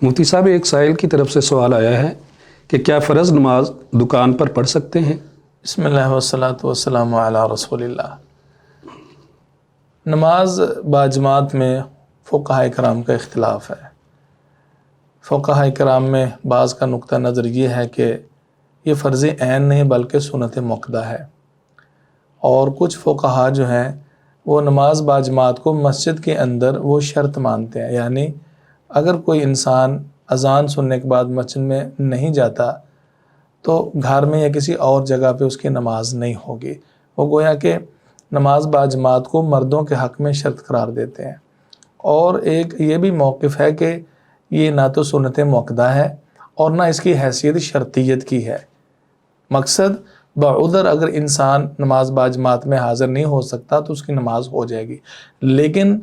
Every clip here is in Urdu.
مفتی صاحب، ایک سائل کی طرف سے سوال آیا ہے کہ کیا فرض نماز دکان پر پڑھ سکتے ہیں؟ بسم اللہ والصلاۃ والسلام علی رسول اللہ۔ نماز باجماعت میں فقہاء کرام کا اختلاف ہے۔ فقہاء کرام میں بعض کا نقطہ نظر یہ ہے کہ یہ فرض عین نہیں بلکہ سنت مؤکدہ ہے، اور کچھ فقہاء جو ہیں وہ نماز باجماعت کو مسجد کے اندر وہ شرط مانتے ہیں، یعنی اگر کوئی انسان اذان سننے کے بعد مسجد میں نہیں جاتا تو گھر میں یا کسی اور جگہ پہ اس کی نماز نہیں ہوگی۔ وہ گویا کہ نماز باجماعت کو مردوں کے حق میں شرط قرار دیتے ہیں۔ اور ایک یہ بھی موقف ہے کہ یہ نہ تو سنت مؤکدہ ہے اور نہ اس کی حیثیت شرطیت کی ہے۔ مقصد بعذر اگر انسان نماز باجماعت میں حاضر نہیں ہو سکتا تو اس کی نماز ہو جائے گی، لیکن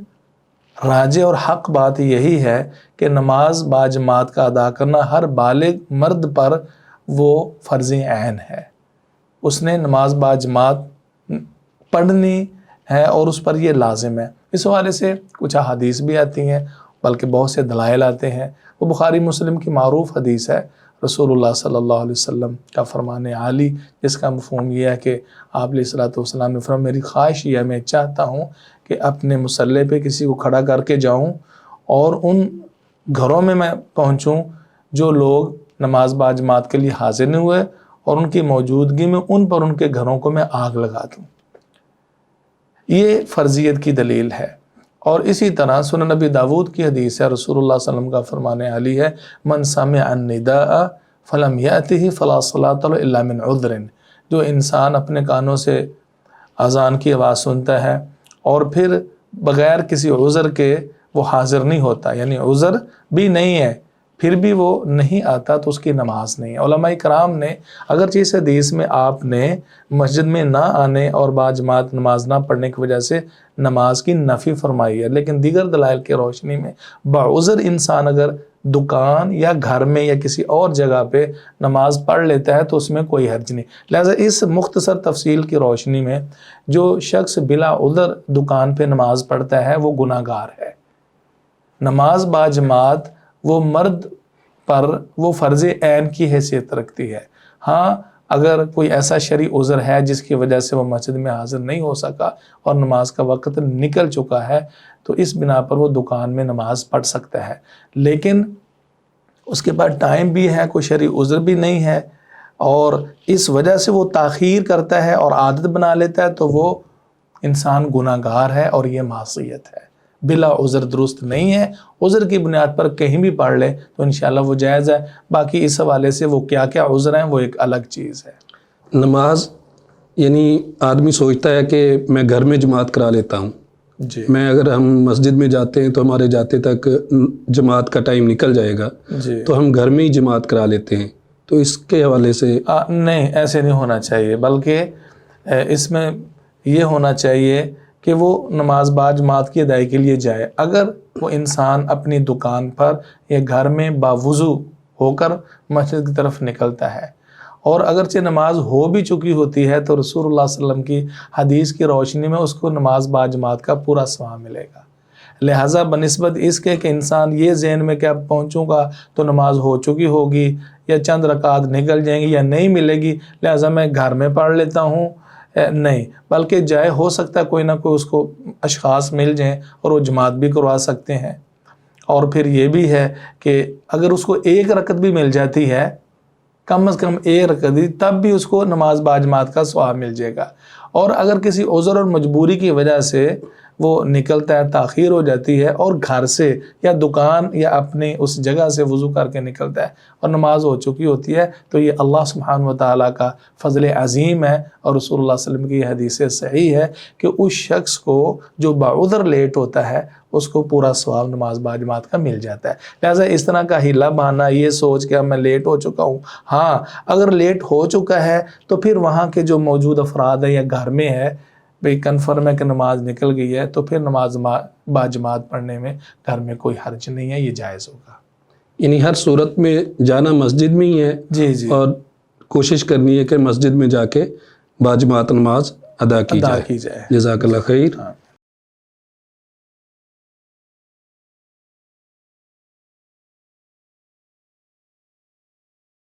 راجح اور حق بات یہی ہے کہ نماز باجماعت کا ادا کرنا ہر بالغ مرد پر وہ فرض عین ہے۔ اس نے نماز باجماعت پڑھنی ہے اور اس پر یہ لازم ہے۔ اس حوالے سے کچھ احادیث بھی آتی ہیں، بلکہ بہت سے دلائل آتے ہیں۔ وہ بخاری مسلم کی معروف حدیث ہے، رسول اللہ صلی اللہ علیہ وسلم کا فرمان عالی، جس کا مفہوم یہ ہے کہ آپ علیہ الصلوۃ والسلام نے فرمایا میری خواہش یہ ہے، میں چاہتا ہوں کہ اپنے مصلی پہ کسی کو کھڑا کر کے جاؤں اور ان گھروں میں پہنچوں جو لوگ نماز باجماعت کے لیے حاضر نہیں ہوئے، اور ان کی موجودگی میں ان پر ان کے گھروں کو میں آگ لگا دوں۔ یہ فرضیت کی دلیل ہے۔ اور اسی طرح سنن نبی داود کی حدیث ہے، رسول اللہ صلی اللہ علیہ وسلم کا فرمان عالی ہے من سمع النداء فلم یأتہ فلا صلاۃ له الا من عذر۔ جو انسان اپنے کانوں سے اذان کی آواز سنتا ہے اور پھر بغیر کسی عذر کے وہ حاضر نہیں ہوتا، یعنی عذر بھی نہیں ہے پھر بھی وہ نہیں آتا، تو اس کی نماز نہیں ہے۔ علماء کرام نے اگرچہ اس حدیث میں آپ نے مسجد میں نہ آنے اور باجماعت نماز نہ پڑھنے کی وجہ سے نماز کی نفی فرمائی ہے، لیکن دیگر دلائل کی روشنی میں بعذر انسان اگر دکان یا گھر میں یا کسی اور جگہ پہ نماز پڑھ لیتا ہے تو اس میں کوئی حرج نہیں۔ لہذا اس مختصر تفصیل کی روشنی میں جو شخص بلا عذر دکان پہ نماز پڑھتا ہے وہ گناہ گار ہے۔ نماز باجماعت وہ مرد پر وہ فرض عین کی حیثیت رکھتی ہے۔ ہاں اگر کوئی ایسا شرعی عذر ہے جس کی وجہ سے وہ مسجد میں حاضر نہیں ہو سکا اور نماز کا وقت نکل چکا ہے تو اس بنا پر وہ دکان میں نماز پڑھ سکتا ہے، لیکن اس کے پاس ٹائم بھی ہے، کوئی شرعی عذر بھی نہیں ہے اور اس وجہ سے وہ تاخیر کرتا ہے اور عادت بنا لیتا ہے تو وہ انسان گناہ گار ہے اور یہ معصیت ہے۔ بلا عذر درست نہیں ہے، عذر کی بنیاد پر کہیں بھی پڑھ لے تو انشاءاللہ وہ جائز ہے۔ باقی اس حوالے سے وہ کیا کیا عذر ہیں وہ ایک الگ چیز ہے۔ نماز یعنی آدمی سوچتا ہے کہ میں گھر میں جماعت کرا لیتا ہوں، جی میں اگر ہم مسجد میں جاتے ہیں تو ہمارے جاتے تک جماعت کا ٹائم نکل جائے گا، جی تو ہم گھر میں ہی جماعت کرا لیتے ہیں، تو اس کے حوالے سے نہیں، ایسے نہیں ہونا چاہیے، بلکہ اس میں یہ ہونا چاہیے کہ وہ نماز باجماعت کی ادائیگی کے لیے جائے۔ اگر وہ انسان اپنی دکان پر یا گھر میں باوضو ہو کر مسجد کی طرف نکلتا ہے اور اگرچہ نماز ہو بھی چکی ہوتی ہے تو رسول اللہ صلی اللہ علیہ وسلم کی حدیث کی روشنی میں اس کو نماز باجماعت کا پورا ثواب ملے گا۔ لہٰذا بنسبت اس کے کہ انسان یہ ذہن میں کہ اب پہنچوں گا تو نماز ہو چکی ہوگی یا چند رکعت نکل جائیں گی یا نہیں ملے گی لہٰذا میں گھر میں پڑھ لیتا ہوں، نہیں، بلکہ جائے ہو سکتا ہے کوئی نہ کوئی اس کو اشخاص مل جائیں اور وہ جماعت بھی کروا سکتے ہیں۔ اور پھر یہ بھی ہے کہ اگر اس کو ایک رکعت بھی مل جاتی ہے، کم از کم ایک رکعت بھی، تب بھی اس کو نماز باجماعت کا ثواب مل جائے گا۔ اور اگر کسی عذر اور مجبوری کی وجہ سے وہ نکلتا ہے، تاخیر ہو جاتی ہے اور گھر سے یا دکان یا اپنی اس جگہ سے وضو کر کے نکلتا ہے اور نماز ہو چکی ہوتی ہے تو یہ اللہ سبحانہ و تعالیٰ کا فضل عظیم ہے، اور رسول اللہ صلی اللہ علیہ وسلم کی حدیث صحیح ہے کہ اس شخص کو جو بعذر لیٹ ہوتا ہے اس کو پورا ثواب نماز باجماعت کا مل جاتا ہے۔ لہٰذا اس طرح کا ہیلا بہانا یہ سوچ کہ اب میں لیٹ ہو چکا ہوں، ہاں اگر لیٹ ہو چکا ہے تو پھر وہاں کے جو موجود افراد ہیں یا گھر میں ہے بھئی کنفرم ہے کہ نماز نکل گئی ہے تو پھر نماز باجماعت پڑھنے میں گھر میں کوئی حرج نہیں ہے، یہ جائز ہوگا۔ یعنی ہر صورت میں جانا مسجد میں ہی ہے، جی اور کوشش کرنی ہے کہ مسجد میں جا کے باجماعت نماز ادا کی جائے۔ جائے۔ جزاک اللہ خیر۔